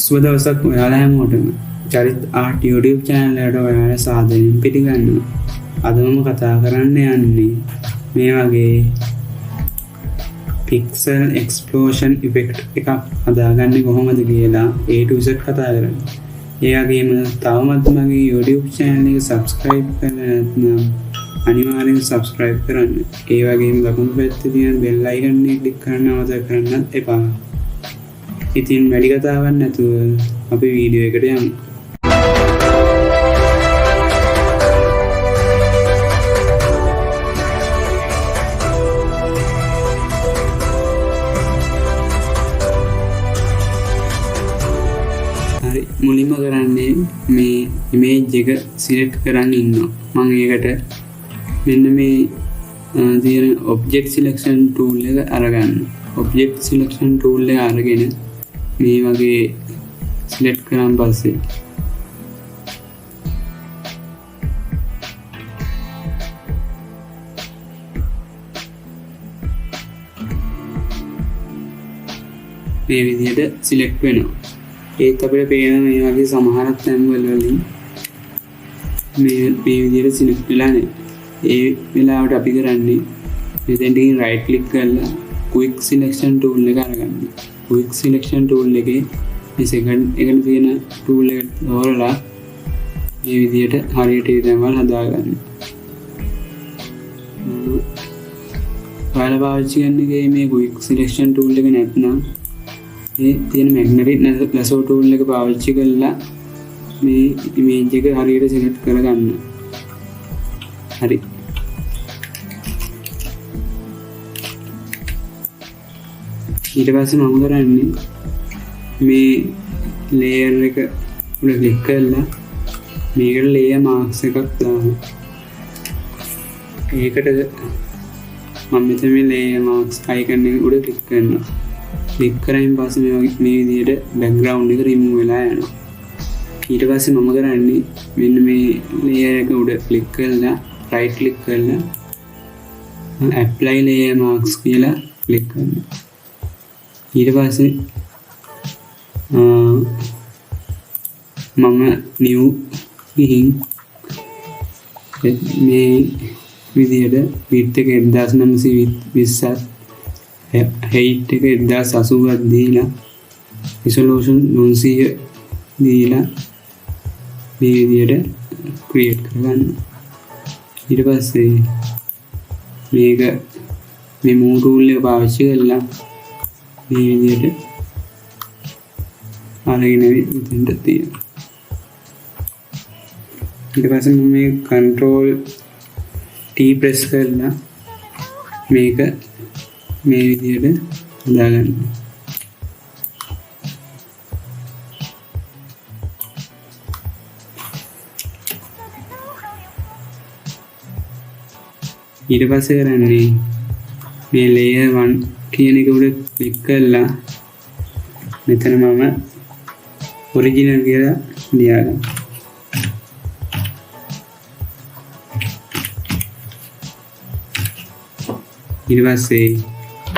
සුබ දවසක් ඔයාලා හැමෝටම. චරිත් ආර්ට් YouTube channel එකට ඔයාලා සාදරයෙන් පිළිගන්නවා. අද මම කතා කරන්න යන්නේ මේ වගේ pixel explosion effect එකක් හදාගන්නේ කොහොමද කියලා A to Z කතා කරන්නේ. ඒ වගේම තවමත් මගේ YouTube channel එක subscribe කරලා නැත්නම් අනිවාර්යෙන් subscribe කරන්න. ඒ වගේම දකුණු පැත්තේ තියෙන bell icon එක click කරන්න අවශ්‍ය කරන්නත් එපා. ඉතින් වැඩි කතාවක් නැතුව අපි වීඩියෝ එකට යමු. හරි, මුලින්ම කරන්නේ මේ image එක select කරන් ඉන්නවා. මම ඒකට මෙන්න මේ තියෙන object selection tool එක අරගන්න. object selection tool එක අරගෙන මේ වගේ select කරන් පස්සේ මේ විදිහට select වෙනවා. ඒත් අපිට පේන මේ වගේ සමහර තැන්වල වලින් මේ විදිහට select වෙලා නැහැ. ඒ වෙලාවට අපි කරන්නේ මෙතෙන්දී right click කරලා quick selection tool එක අරගන්න. quick selection tool එකේ මේ second එකට තියෙන tool එක තෝරලා මේ විදිහට හරියට ඒ තැන්වල හදාගන්න. ඔයාලා පාවිච්චි කරන එකේ මේ quick selection tool එක නැත්නම් මේ තියෙන magnetic lasso tool එක පාවිච්චි කරලා මේ image එක හරියට select කරගන්න. හරි. ඊට පස්සේ මම කරන්නේ මේ layer එක උඩ click කරලා මේකට layer marks එකක් දානවා. ඒකට මම මෙතන මේ layer marks icon එක උඩ click කරනවා. click කරායින් පස්සේ මේ විදිහට background එක remove වෙලා යනවා. ඊට පස්සේ මම කරන්නේ මෙන්න මේ layer එක උඩ click කරලා right click කරලා apply layer marks කියලා click කරනවා. ඊට පස්සේ මම new ගිහින් මේ විදිහට width එක 1920ක් height එක 1080ක් දීලා resolution 900 දීලා මේ විදිහට create කරගන්න. ඊට පස්සේ මේක මේ move tool එක පාවිච්චි කරලා මේ විදිහට අරගෙන මෙතෙන්ට තියෙනවා. ඊට පස්සේ මම මේ control T press කරලා මේක මේ විදිහට හදාගන්න. ඊට පස්සේ කරන්නේ මේ layer 1 කියන එක උඩ ක්ලික් කරලා මෙතන මම ඔරිජිනල් කියලා ලියාගන්න. ඊට පස්සේ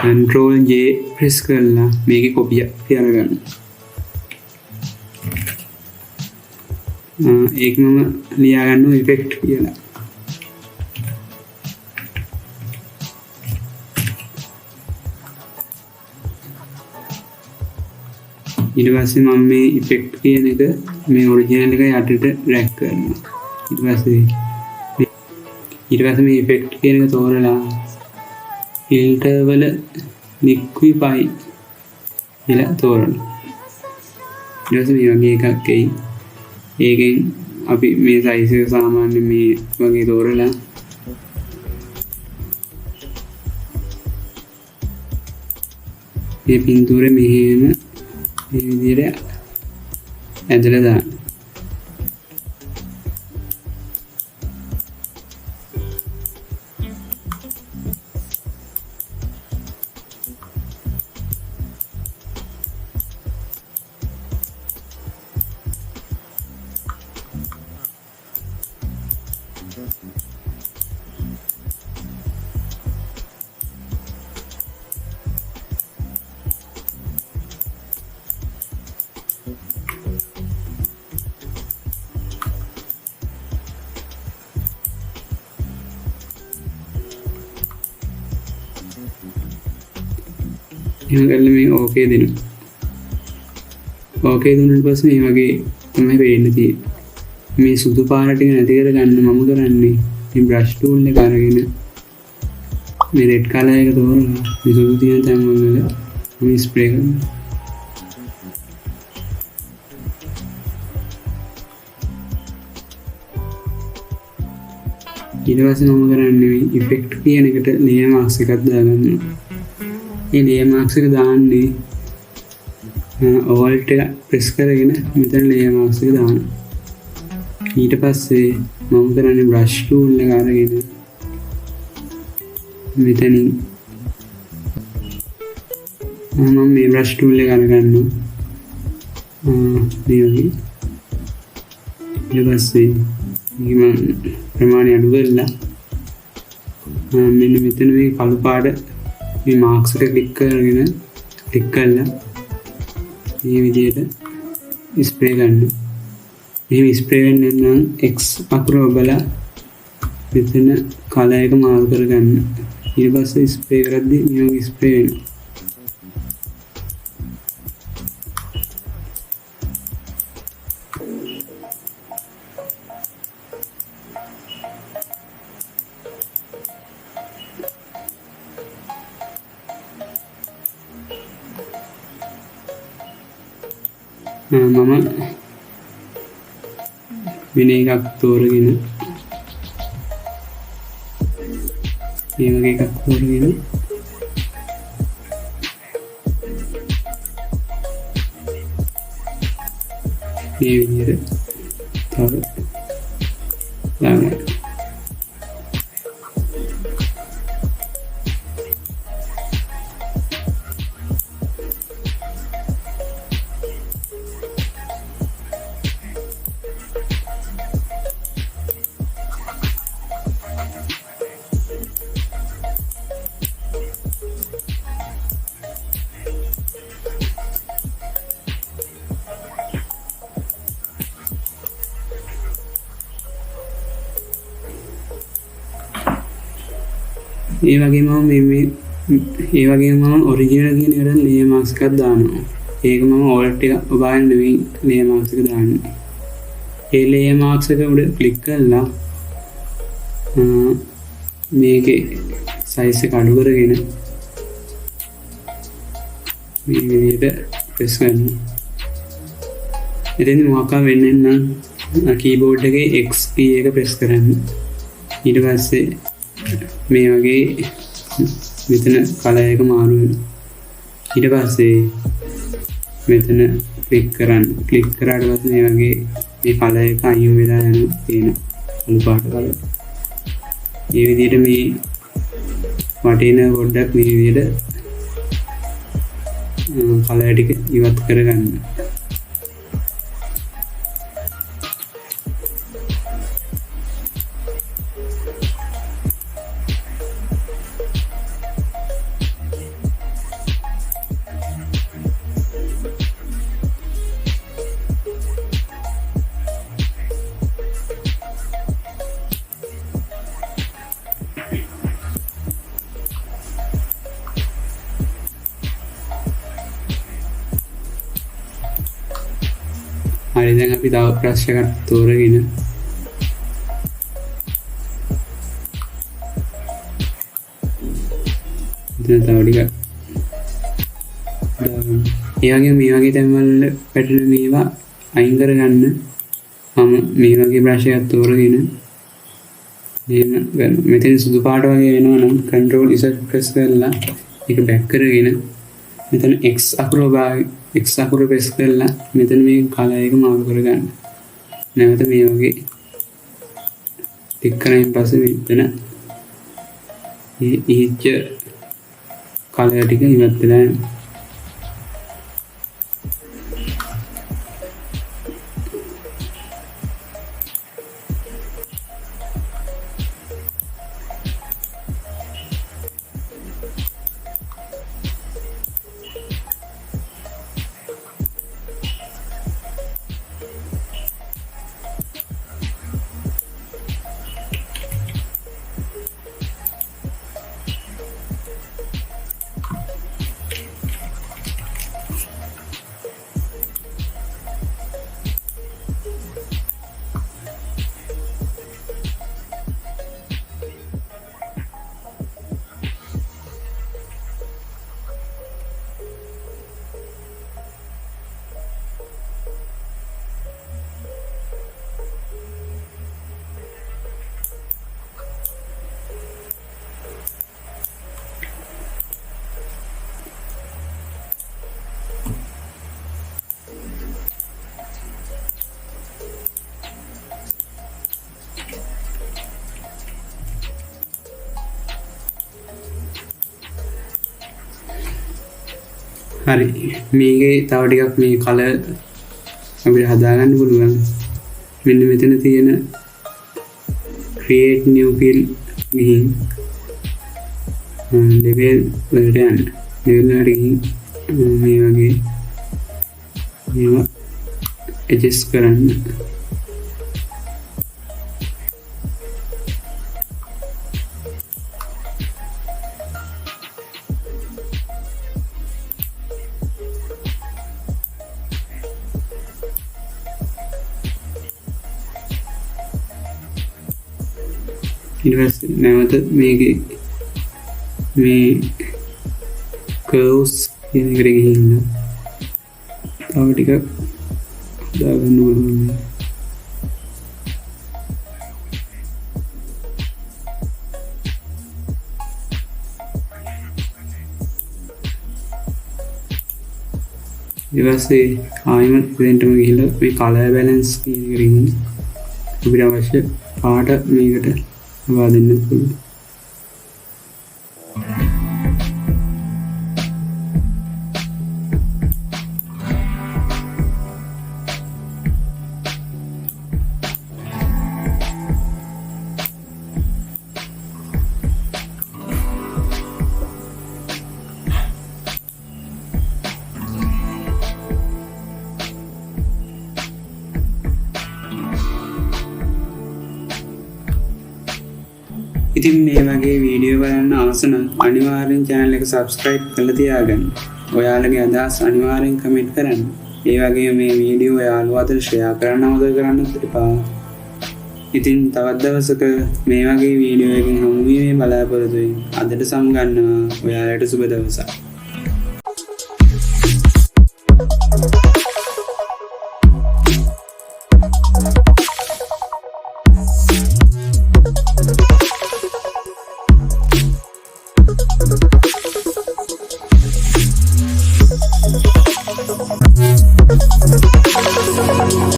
control J press කරලා මේකේ copy තියාගන්න. ඒක මම ලියාගන්න effect කියලා. ඊට පස්සේ මම මේ effect කියන එක මේ original එක යටට drag කරනවා. ඊට පස්සේ මේ effect කියන එක තෝරලා filter වල liquify කියලා තෝරනවා. ඊට පස්සේ මේ වගේ එකක් එයි. ඒකෙන් අපි මේ size එක සාමාන්‍ය මේ වගේ තෝරලා මේ පින්තූරේ මෙහෙම මේ විදිහට ඇදලා දාන්න. එහෙම කරලා මේ ඕකේ දෙනවා. ඕකේ දුන්නාට පස්සේ මේ වගේ තමයි වෙන්න තියෙන්නේ. මේ සුදු පාට ටික නැති කරගන්න මම කරන්නේ මේ බ්‍රෂ් ටූල් එක අරගෙන මේ රෙඩ් කලර් එක තෝරලා මේ සුදු තියෙන තැන් වල මේ ස්ප්‍රේ කරනවා. ඊට පස්සේ මම කරන්නේ ඉෆෙක්ට් කියන එකට ලේයර් මාස්ක් එකක් දාගන්නවා. මේ ලේයර් මාස්ක් එක දාන්නේ ඕල්ට් එක ප්‍රෙස් කරගෙන මෙතන ලේයර් මාස්ක් එක දානවා. ඊට පස්සේ මම කරන්නේ බ්‍රෂ් ටූල් එක අරගෙන මෙතනින් මම මේ බ්‍රෂ් ටූල් එක අරගන්නවා. මේ වගේ ඊට පස්සේ මම ප්‍රමාණය අඩු කරලා මෙන්න මෙතන මේ කළු පාට මේ මාක්ස් එක ක්ලික් කරලා මේ විදිහට ස්ප්‍රේ කරනවා. මේ ස්ප්‍රේ වෙන්නේ නම් X අකුර ඔබලා මෙතන කලර් එක මාරු කරගන්න. ඊට පස්සේ ස්ප්‍රේ කරද්දී මේ වගේ ස්ප්‍රේ වෙනවා. මම වෙන එකක් තෝරගෙන මේ වගේ එකක් තෝරගෙන මේ විදිහට තව දාන්න. ඒ වගේම මම ඔරිජිනල් කියන එකට ලේයර් මාස්ක් එකක් දානවා. ඒක මම ඕල්ට් එක ඔබාගෙන නෙවෙයි ලේයර් මාස්ක් එක දාන්නේ. ඒ ලේයර් මාස්ක් එක උඩ ක්ලික් කරලා මේකේ සයිස් එක අඩු කරගෙන මේ විදිහට ප්‍රෙස් කරනවා. එතෙන් මොකක් වෙන්නේ නම් කීබෝඩ් එකේ X key එක ප්‍රෙස් කරන්න. ඊට පස්සේ මේ වගේ මෙතන කලර් එක මාරු වෙනවා. ඊට පස්සේ මෙතන ක්ලික් කරන්න. ක්ලික් කරාට පස්සේ මේ වගේ මේ කලර් එක අයින් වෙලා යනවා පේන අලු පාට කලර්. මේ විදිහට මේ වටින පොඩ්ඩක් මේ විදිහට කලර් ටික ඉවත් කරගන්න. හරි දැන් අපි තව බ්‍රෂ් එකක් තෝරගෙන දැන් තව ටිකක් මේ වගේ තැන්වල පැටලෙන මේවා අයින් කරගන්න මම මේ වගේ බ්‍රෂ් එකක් තෝරගෙන මෙතන සුදු පාට වගේ වෙනවා නම් control Z press කරලා ඒක බැක් කරගෙන මෙතන X අකුර ප්‍රෙස් කරලා මෙතන මේ කලර් එක මාරු කරගන්න. නැවත මේ වගේ ටික් කරන් පස්සේ මෙතන ඊච්ච කලර් ටික ඉවත් වෙලා යනවා. හරි මේකේ තව ටිකක් මේ කලර් අපිට හදාගන්න පුළුවන්. මෙන්න මෙතන තියෙන create new fill ගිහින් level වලට යන්න. level වලට ගිහින් මේ වගේ මේවා adjust කරන්න. ඊට පස්සේ නැවත මේකේ මේ curves කියන එකට ගිහින් තව ටිකක් දාගන්න ඕනේ. ඊට පස්සේ ආයෙම ඉවෙන්ට්ම ගිහිල්ලා මේ color balance කියන එකට ගිහින් අපිට අවශ්‍ය පාට මේකට ලබා දෙන්න පුළුවන්. ඉතින් මේ වගේ වීඩියෝ බලන්න ආස නම් අනිවාර්යෙන් channel එක subscribe කරලා තියාගන්න. ඔයාලගේ අදහස් අනිවාර්යෙන් comment කරන්න. ඒ වගේම මේ වීඩියෝ යාළුවෝ අතර share කරන්න අවශ්‍ය කරන්න එපා. ඉතින් තවත් දවසක මේ වගේ වීඩියෝ එකකින් හමු වීමේ බලාපොරොත්තු වෙමින් අදට සමු ගන්නවා. ඔයාලට සුබ දවසක්.